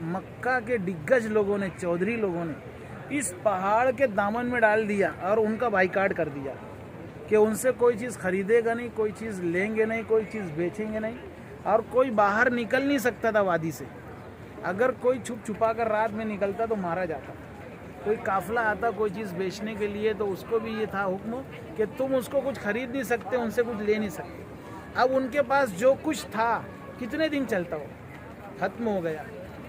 مکہ کے دگج لوگوں نے، چودھری لوگوں نے اس پہاڑ کے دامن میں ڈال دیا اور ان کا بائیکاٹ کر دیا کہ ان سے کوئی چیز خریدے گا نہیں، کوئی چیز لیں گے نہیں، کوئی چیز بیچیں گے نہیں، اور کوئی باہر نکل نہیں سکتا تھا وادی سے۔ اگر کوئی چھپ چھپا کر رات میں نکلتا تو مارا جاتا۔ کوئی قافلہ آتا کوئی چیز بیچنے کے لیے تو اس کو بھی یہ تھا حکم کہ تم اس کو کچھ خرید نہیں سکتے، ان سے کچھ لے نہیں سکتے۔ اب ان کے پاس جو کچھ تھا کتنے دن چلتا ہو، ختم ہو گیا۔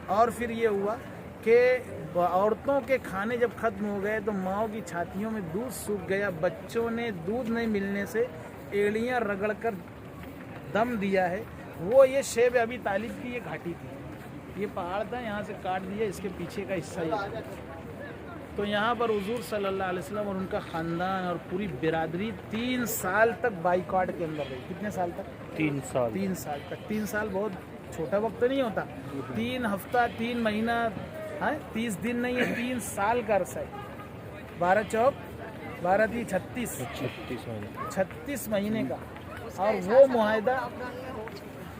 اور پھر یہ ہوا کہ عورتوں کے کھانے جب ختم ہو گئے تو ماؤں کی چھاتیوں میں دودھ سوکھ گیا، بچوں نے دودھ نہیں ملنے سے ایڑیاں رگڑ کر دم دیا ہے۔ وہ یہ شیب ابی طالب کی یہ گھاٹی تھی، یہ پہاڑ تھا، یہاں سے کاٹ دیا، اس کے پیچھے کا حصہ یہ تھا۔ تو یہاں پر حضور صلی اللہ علیہ وسلم اور ان کا خاندان اور پوری برادری 3 سال تک بائیکاٹ کے اندر رہی۔ کتنے سال تک؟ 3 سال 3 سال تک۔ 3 سال بہت چھوٹا وقت نہیں ہوتا، 3 ہفتہ 3 مہینہ 30 دن نہیں ہے، 3 سال کا عرصہ ہے۔ 12 چوک 12 تھی 36 مہینے کا۔ اور وہ معاہدہ،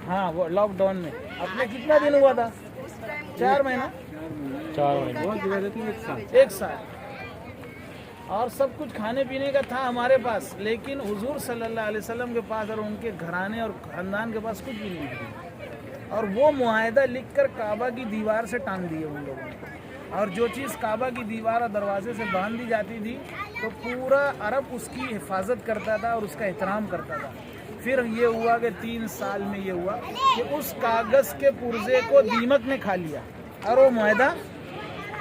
ہاں وہ لاک ڈاؤن میں اپنے کتنا دن ہوا تھا؟ 4 مہینہ 1 سال۔ اور سب کچھ کھانے پینے کا تھا ہمارے پاس، لیکن حضور صلی اللہ علیہ وسلم کے پاس اور ان کے گھرانے اور خاندان کے پاس کچھ بھی نہیں تھا۔ اور وہ معاہدہ لکھ کر کعبہ کی دیوار سے ٹانگ دیے ان لوگوں نے۔ اور جو چیز کعبہ کی دیوار اور دروازے سے باندھ دی جاتی تھی تو پورا عرب اس کی حفاظت کرتا تھا اور اس کا احترام کرتا تھا۔ پھر یہ ہوا کہ 3 سال میں یہ ہوا کہ اس کاغذ کے پرزے کو دیمک نے کھا لیا اور وہ معاہدہ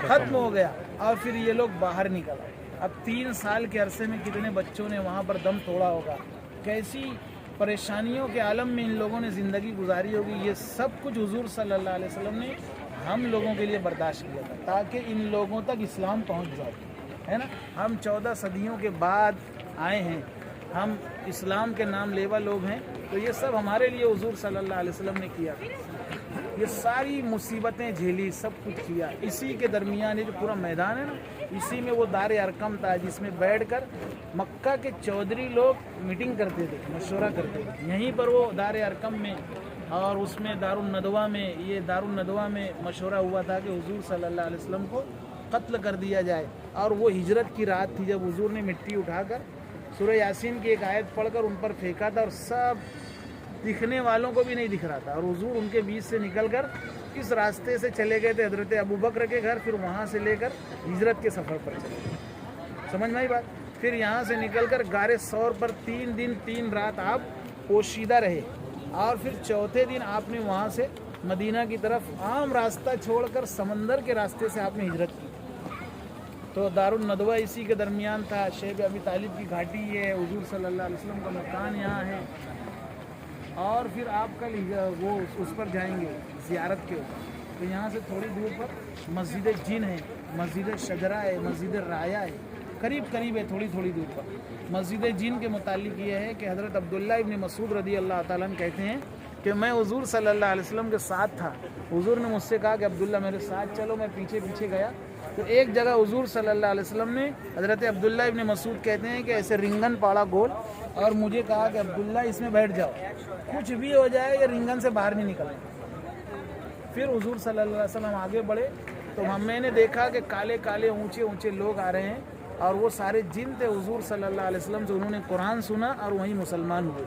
ختم ہو گیا، اور پھر یہ لوگ باہر نکل آئے۔ اب 3 سال کے عرصے میں کتنے بچوں نے وہاں پر دم توڑا ہوگا، کیسی پریشانیوں کے عالم میں ان لوگوں نے زندگی گزاری ہوگی۔ یہ سب کچھ حضور صلی اللہ علیہ وسلم نے ہم لوگوں کے لیے برداشت کیا تھا تاکہ ان لوگوں تک اسلام پہنچ جائے، ہے نا۔ ہم 14 صدیوں کے بعد آئے ہیں، ہم اسلام کے نام لیوا لوگ ہیں، تو یہ سب ہمارے لیے حضور صلی اللہ علیہ وسلم نے کیا۔ یہ ساری مصیبتیں جھیلی، سب کچھ کیا۔ اسی کے درمیان یہ جو پورا میدان ہے نا، اسی میں وہ دار ارقم تھا جس میں بیٹھ کر مکہ کے چودھری لوگ میٹنگ کرتے تھے، مشورہ کرتے تھے۔ یہیں پر وہ دار ارقم میں اور اس میں دار الندوہ میں، یہ دار الندوہ میں مشورہ ہوا تھا کہ حضور صلی اللہ علیہ وسلم کو قتل کر دیا جائے۔ اور وہ ہجرت کی رات تھی جب حضور نے مٹی اٹھا کر سورہ یاسین کی ایک آیت پڑھ کر ان پر پھینکا تھا، اور سب دکھنے والوں کو بھی نہیں دکھ رہا تھا، اور حضور ان کے بیچ سے نکل کر اس راستے سے چلے گئے تھے حضرت ابوبکر کے گھر، پھر وہاں سے لے کر ہجرت کے سفر پر چلے گئے۔ سمجھ میں آئی بات؟ پھر یہاں سے نکل کر غار ثور پر 3 دن 3 رات آپ پوشیدہ رہے، اور پھر چوتھے دن آپ نے وہاں سے مدینہ کی طرف عام راستہ چھوڑ کر سمندر کے راستے سے آپ نے ہجرت کی۔ تو دار الندوہ اسی کے درمیان تھا، شیب ابی طالب کی گھاٹی یہ ہے، حضور صلی اللہ علیہ وسلم کا مکان یہاں ہے۔ اور پھر آپ کل وہ اس پر جائیں گے زیارت کے اوپر، تو یہاں سے تھوڑی دور پر مسجد جن ہے، مسجد شجرہ ہے، مسجد رایا ہے، قریب ہے، تھوڑی دور پر۔ مسجد جن کے متعلق یہ ہے کہ حضرت عبداللہ ابن مسعود رضی اللہ تعالیٰ عنہ کہتے ہیں کہ میں حضور صلی اللہ علیہ وسلم کے ساتھ تھا، حضور نے مجھ سے کہا کہ عبداللہ میرے ساتھ چلو، میں پیچھے گیا تو ایک جگہ حضور صلی اللہ علیہ وسلم نے، حضرت عبداللہ ابن مسعود کہتے ہیں کہ ایسے رنگن پاڑا گول، اور مجھے کہا کہ عبداللہ اس میں بیٹھ جاؤ، کچھ بھی ہو جائے یہ رنگن سے باہر نہیں نکلنا۔ پھر حضور صلی اللہ علیہ وسلم آگے بڑھے تو میں نے دیکھا کہ کالے اونچے لوگ آ رہے ہیں، اور وہ سارے جن تھے حضور صلی اللہ علیہ وسلم سے، انہوں نے قرآن سنا اور وہیں مسلمان ہوئے۔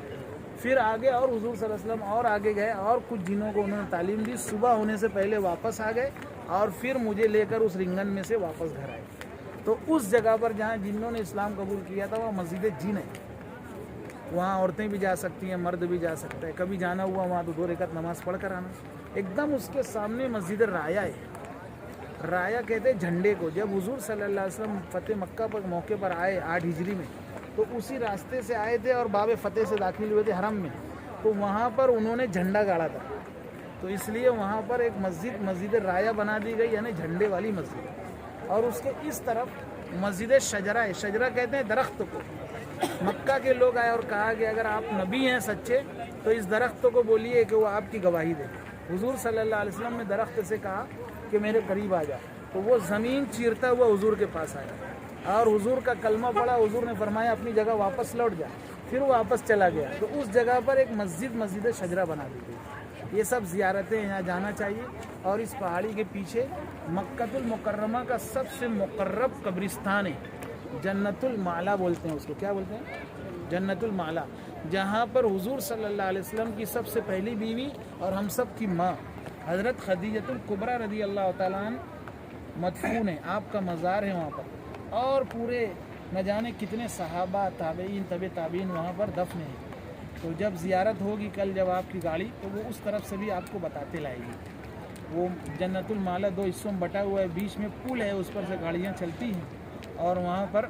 پھر آگے اور حضور صلی اللہ علیہ وسلم اور آگے گئے، اور کچھ جنوں کو انہوں نے تعلیم دی، صبح ہونے سے پہلے واپس آ گئے، اور پھر مجھے لے کر اس رنگن میں سے واپس گھر آئے۔ تو اس جگہ پر جہاں جنوں نے اسلام قبول کیا تھا وہ مسجد جن ہے، وہاں عورتیں بھی جا سکتی ہیں، مرد بھی جا سکتا ہے، کبھی جانا ہوا وہاں تو 2 رکعت نماز پڑھ کر آنا۔ ایک دم اس کے سامنے مسجد رایا ہے، رایا کہتے ہیں جھنڈے کو۔ جب حضور صلی اللہ علیہ وسلم فتح مکہ پر موقع پر آئے 8 ہجری میں، تو اسی راستے سے آئے تھے اور باب فتح سے داخل ہوئے تھے حرم میں، تو وہاں پر انہوں نے جھنڈا گاڑا تھا، تو اس لیے وہاں پر ایک مسجد رایا بنا دی گئی، یعنی جھنڈے والی مسجد۔ اور اس کے اس طرف مسجد شجرہ ہے، شجرہ کہتے ہیں درخت کو۔ مکہ کے لوگ آئے اور کہا کہ اگر آپ نبی ہیں سچے تو اس درخت کو بولیے کہ وہ آپ کی گواہی دے۔ حضور صلی اللہ علیہ وسلم نے درخت سے کہا کہ میرے قریب آ جا، تو وہ زمین چیرتا ہوا حضور کے پاس آیا، اور حضور کا کلمہ پڑھا، حضور نے فرمایا اپنی جگہ واپس لوٹ جا، پھر وہ واپس چلا گیا۔ تو اس جگہ پر ایک مسجد شجرہ بنا دی گئی، یہ سب زیارتیں یہاں جانا چاہیے. اور اس پہاڑی کے پیچھے مکۃ المکرمہ کا سب سے مقرب قبرستان ہے, جنت المعلا بولتے ہیں اس کو. کیا بولتے ہیں؟ جنت المعلا, جہاں پر حضور صلی اللہ علیہ وسلم کی سب سے پہلی بیوی اور ہم سب کی ماں حضرت خدیجۃ الکبریٰ رضی اللہ تعالیٰ عنہ مدفون ہے. آپ کا مزار ہے وہاں پر, اور پورے نہ جانے کتنے صحابہ, تابعین, طب تابعین وہاں پر دفن ہیں. تو جب زیارت ہوگی کل جب آپ کی گاڑی, تو وہ اس طرف سے بھی آپ کو بتاتے لائے گی. وہ جنت المعلا 2 حصوں میں بٹا ہوا ہے, بیچ میں پل ہے, اس پر سے گاڑیاں چلتی ہیں, اور وہاں پر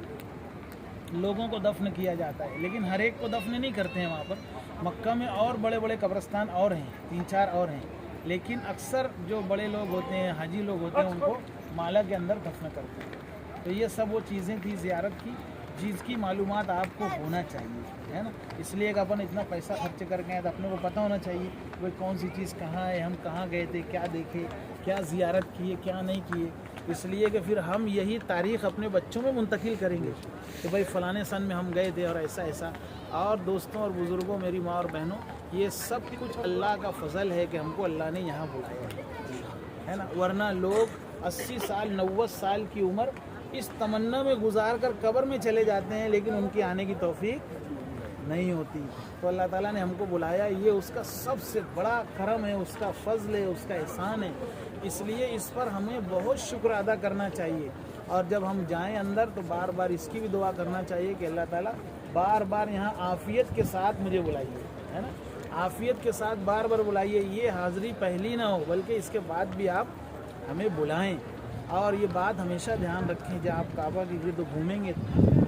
لوگوں کو دفن کیا جاتا ہے. لیکن ہر ایک کو دفن نہیں کرتے ہیں وہاں پر. مکہ میں اور بڑے بڑے قبرستان اور ہیں, 3-4 اور ہیں, لیکن اکثر جو بڑے لوگ ہوتے ہیں, حاجی لوگ ہوتے ہیں, ان کو مالا کے اندر دفن کرتے ہیں. تو یہ سب وہ چیزیں تھی زیارت کی, جس کی معلومات آپ کو ہونا چاہیے, ہے نا. اس لیے کہ اپن اتنا پیسہ خرچ کر کے ہیں تو اپنے کو پتہ ہونا چاہیے کہ کون سی چیز کہاں ہے, ہم کہاں گئے تھے, کیا دیکھے, کیا زیارت کیے, کیا نہیں کیے. اس لیے کہ پھر ہم یہی تاریخ اپنے بچوں میں منتقل کریں گے کہ بھائی فلانے سن میں ہم گئے تھے اور ایسا ایسا. اور دوستوں اور بزرگوں, میری ماں اور بہنوں, یہ سب کچھ اللہ کا فضل ہے کہ ہم کو اللہ نے یہاں بلایا ہے نا. ورنہ لوگ 80 سال 90 سال کی عمر اس تمنا میں گزار کر قبر میں چلے جاتے ہیں, لیکن ان کی آنے کی توفیق نہیں ہوتی. تو اللہ تعالیٰ نے ہم کو بلایا, یہ اس کا سب سے بڑا کرم ہے, اس کا فضل ہے, اس کا احسان ہے. اس لیے اس پر ہمیں بہت شکر ادا کرنا چاہیے. اور جب ہم جائیں اندر تو بار بار اس کی بھی دعا کرنا چاہیے کہ اللہ تعالیٰ بار بار یہاں عافیت کے ساتھ مجھے بلائیے, ہے نا. عافیت کے ساتھ بار بار بلائیے. یہ حاضری پہلی نہ ہو, بلکہ اس کے بعد بھی آپ ہمیں بلائیں. اور یہ بات ہمیشہ دھیان رکھیں, جب آپ کعبہ کے گرد گھومیں گے